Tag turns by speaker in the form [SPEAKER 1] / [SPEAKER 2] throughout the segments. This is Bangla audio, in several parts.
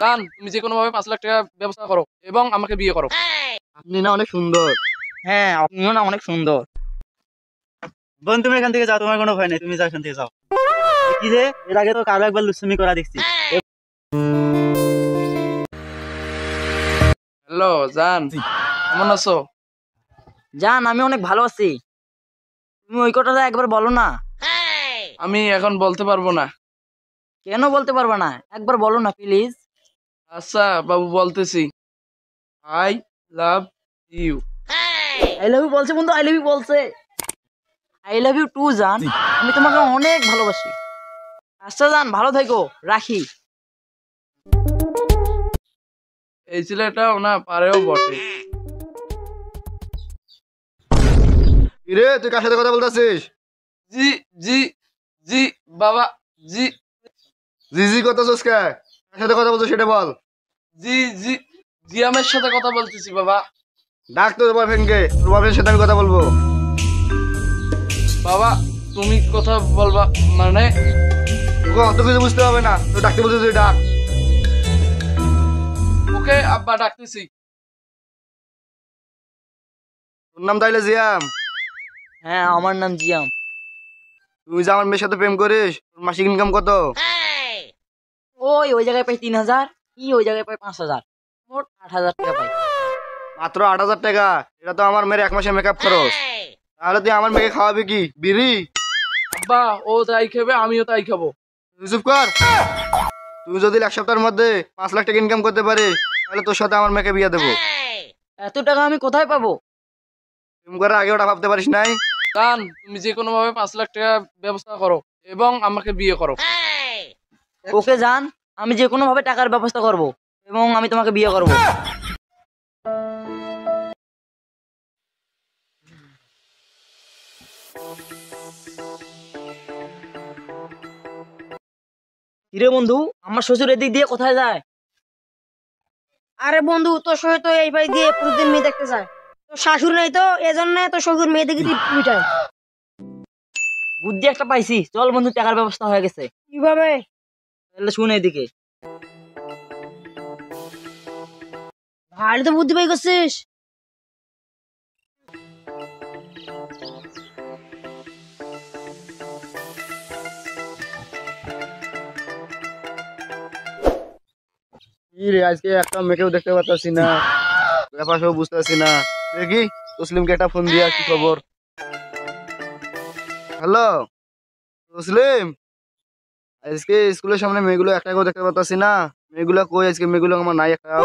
[SPEAKER 1] কারণ তুমি যে কোনো ভাবে 5 লাখ টাকা ব্যবস্থা করো এবং আমাকে বিয়ে করো।
[SPEAKER 2] আপনি না অনেক সুন্দর।
[SPEAKER 3] হ্যাঁ, আপনিও না অনেক সুন্দর।
[SPEAKER 2] বোন তুমি এখান থেকে যাও, তোমার কোনো ভয় নেই, তুমি যাও এখান থেকে যাও। কি রে, এর আগে তো কারো একবার লুচ্ছামি করা দেখছি।
[SPEAKER 1] হ্যালো জান, কেমন আছো?
[SPEAKER 3] জান, আমি অনেক ভালো আছি। তুমি ওই কথাটা একবার বলো না।
[SPEAKER 1] আমি এখন বলতে পারবো না।
[SPEAKER 3] কেন বলতে পারবে না? একবার বলো না প্লিজ।
[SPEAKER 1] আচ্ছা বাবু, বলতেছি। I love you.
[SPEAKER 3] I love you বলছে বন্ধু, আই লাভ ইউ বলছে। আই লাভ ইউ টু জান, আমি তোমাকে অনেক ভালোবাসি। আচ্ছা জান, ভালো থেকো, রাখি।
[SPEAKER 1] এই ছেলেটাও না পারেও বটে।
[SPEAKER 2] রে তুই কার সাথে কথা বলতেছিস?
[SPEAKER 1] জি জি জি বাবা, জি
[SPEAKER 2] জি জি করতেছিস কে? কার সাথে কথা বলছিস সেটা বল।
[SPEAKER 1] জি জি জিয়ামের সাথে কথা বলতেছি বাবা।
[SPEAKER 2] ডাক তোর বয়ফ্রেন্ডকে, তোর বয়ফ্রেন্ডের সাথে আমি কথা বলবো।
[SPEAKER 1] বাবা তুমি কথা বলবা মানে?
[SPEAKER 2] তোকে অত কিছু বুঝতে হবে না, তুই ডাকতে বলছিস তুই ডাক।
[SPEAKER 1] ওকে আব্বা, ডাকতেছি।
[SPEAKER 2] তোর নাম তাইলে জিয়াম?
[SPEAKER 3] হ্যাঁ, আমার নাম জিয়াম।
[SPEAKER 2] তুই যে আমার মেয়ের সাথে প্রেম করিস, তোর মাসিক ইনকাম কত?
[SPEAKER 3] ওই জায়গায় পাই 3,000, ওই জায়গায় পাই 5,000, মোট 8,000 টাকা পাই।
[SPEAKER 2] মাত্র 8,000 টাকা? এটা তো আমার মেয়ের 1 মাসের মেকআপ খরচ। তাহলে তুই আমার মেয়েকে খাওয়াবি কি, বিড়ি?
[SPEAKER 1] আব্বা ও তাই খাবে, আমিও তাই খাবো।
[SPEAKER 2] তুই চুপ কর। তুই যদি 1 সপ্তাহের মধ্যে 5 লাখ টাকা ইনকাম করতে পারিস, তাহলে তোর সাথে আমার মেয়েকে বিয়ে দেবো।
[SPEAKER 3] এত টাকা আমি কোথায় পাবো?
[SPEAKER 2] প্রেম করার আগে ওটা ভাবতে পারিস নাই?
[SPEAKER 1] কারণ তুমি যে কোনো ভাবে 5 লাখ টাকা ব্যবস্থা করো এবং আমাকে বিয়ে করো।
[SPEAKER 3] ওকে জান, আমি যে কোনো ভাবে টাকার ব্যবস্থা করব এবং আমি তোমাকে বিয়ে করব। কিরে বন্ধু, আমার শ্বশুর এদিক দিয়ে কোথায় যায়?
[SPEAKER 4] আরে বন্ধু, তোর শ্বশুর তো এই বাড়ি দিয়ে প্রতিদিন মেয়ে দেখতে যায়। তোর শাশুড়ি নেই তো, এজন্য তোর শ্বশুর মেয়ে দেখে পিটায়।
[SPEAKER 3] বুদ্ধি একটা পাইছি, চল বন্ধু, টাকার ব্যবস্থা হয়ে গেছে।
[SPEAKER 4] কিভাবে?
[SPEAKER 3] তাহলে শুনে এদিকে।
[SPEAKER 4] ভালো তো বুদ্ধি পাই করছিস।
[SPEAKER 2] কি রে, আজকে একটা মেয়েকেও দেখতে পাচ্ছি না, ব্যাপার সব বুঝতে পারছি না। দেখি তসলিমকে একটা ফোন দিয়া কি খবর। হ্যালো তসলিম, আজকে স্কুলের সামনে মেয়েগুলো একটাকেও দেখতে পাচ্ছি না। মেয়েগুলো কই আজকে? মেয়েগুলো আমার নাই একটাও।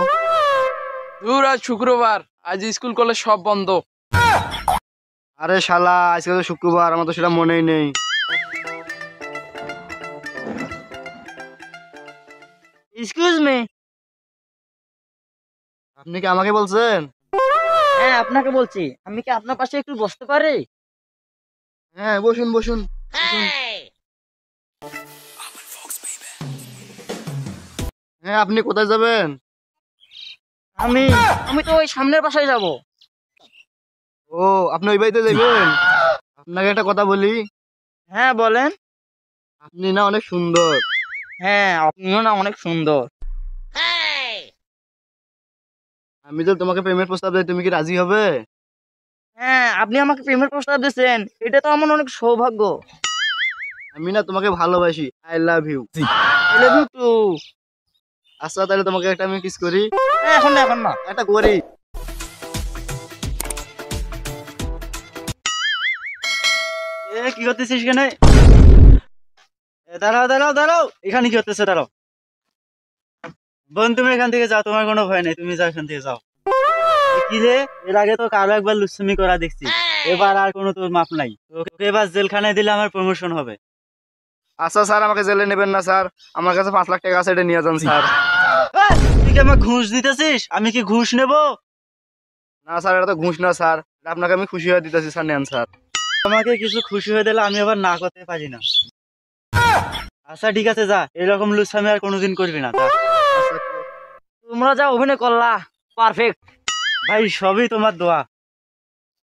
[SPEAKER 1] দূর, আজ শুক্রবার, আজ স্কুল কলেজ সব বন্ধ।
[SPEAKER 2] আরে শালা, আজকে তো শুক্রবার, আমার তো সেটা মনেই নেই।
[SPEAKER 3] Excuse me.
[SPEAKER 2] আপনি কি আমাকে বলছেন?
[SPEAKER 3] হ্যাঁ, আপনাকে বলছি। আমি কি আপনার পাশে একটু বসতে পারি?
[SPEAKER 2] হ্যাঁ বসুন বসুন বসুন। হ্যাঁ আপনি কোথায় যাবেন?
[SPEAKER 3] আমি আমি তো ওই সামনের বাসায় যাব।
[SPEAKER 2] ও, আপনি ওই বাড়িতে যাবেন? আপনাকে একটা কথা বলি,
[SPEAKER 3] হ্যাঁ বলেন।
[SPEAKER 2] আপনি না অনেক সুন্দর।
[SPEAKER 3] হ্যাঁ, আপনিও না অনেক সুন্দর।
[SPEAKER 2] আমি তো তোমাকে প্রেমের প্রস্তাব দিই, তুমি কি রাজি হবে?
[SPEAKER 3] হ্যাঁ, আপনি আমাকে প্রেমের প্রস্তাব দিয়েছেন, এটা তো আমার অনেক সৌভাগ্য।
[SPEAKER 2] আমি না তোমাকে ভালোবাসি, I love you.
[SPEAKER 3] I love you too.
[SPEAKER 2] আচ্ছা তাহলে তোমাকে একটা আমি কিস করি।
[SPEAKER 3] এখন না, এখন না।
[SPEAKER 2] একটা করি। এ কি করতেছিস এখানে? দাঁড়াও দাঁড়াও দাঁড়াও, এখানে কি করতেছে? দাঁড়াও বোন, তুমি এখান থেকে যাও, তোমার কোনো ভয় নেই, তুমি যাও এখান থেকে যাও। কি রে, এর আগে তো কারো একবার লুচ্ছামি করা দেখছি, এবার আর কোনো তোর মাপ নাই। তোকে এবার জেলখানায় দিলে আমার প্রমোশন হবে। আচ্ছা স্যার, আমাকে জেলে নেবেন না স্যার, আমার কাছে 5 লাখ টাকা আছে, এটা নিয়ে যান স্যার। তুই কি আমাকে ঘুষ দিতেছিস? আমি কি ঘুষ নেব? না স্যার, এটা তো ঘুষ না স্যার, এটা আপনাকে আমি খুশি হয়ে দিতেছি স্যার, নেন স্যার। আমাকে কিছু খুশি হয়ে দিলে আমি আবার না করতে পারি না। আচ্ছা ঠিক আছে, যা, এরকম লুচ্ছামি আর কোনোদিন করবি না, যা। আচ্ছা,
[SPEAKER 3] তোমরা যা অভিনয় করলা, পারফেক্ট।
[SPEAKER 2] ভাই সবই তোমার দোয়া।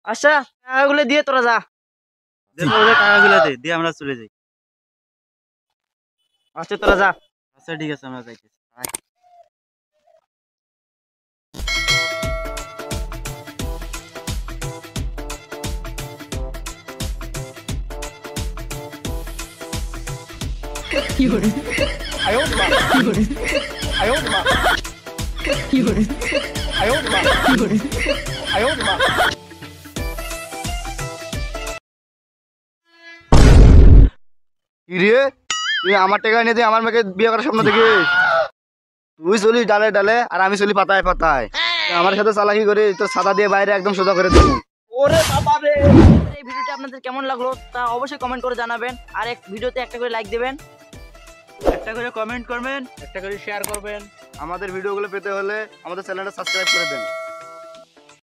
[SPEAKER 3] আচ্ছা, টাকাগুলো দিয়ে তোরা যা।
[SPEAKER 2] দে তো ওদের টাকাগুলো দে, দিয়ে আমরা চলে যাই।
[SPEAKER 3] আচ্ছা তোরা যা।
[SPEAKER 2] আচ্ছা ঠিক আছে, আমরা যাইতেছি।
[SPEAKER 5] কি রে, তুই আমার টাকা নিয়ে দিয়ে আমার মেয়েকে বিয়ে করার স্বপ্ন দেখিস? তুই চলিস ডালে ডালে আর আমি চলি পাতায় পাতায়। আমার সাথে চালাকি করে তোর সাদা দিয়ে বাইরে একদম সোজা করে দেবো।
[SPEAKER 3] এই ভিডিওটি আপনাদের কেমন লাগলো তা অবশ্যই কমেন্ট করে জানাবেন, আর এক ভিডিওতে একটা করে লাইক দেবেন,
[SPEAKER 2] একটা করে কমেন্ট করবেন।
[SPEAKER 1] একটা করে শেয়ার করবেন।
[SPEAKER 5] আমাদের ভিডিওগুলো পেতে হলে আমাদের চ্যানেলটা সাবস্ক্রাইব করে দেন।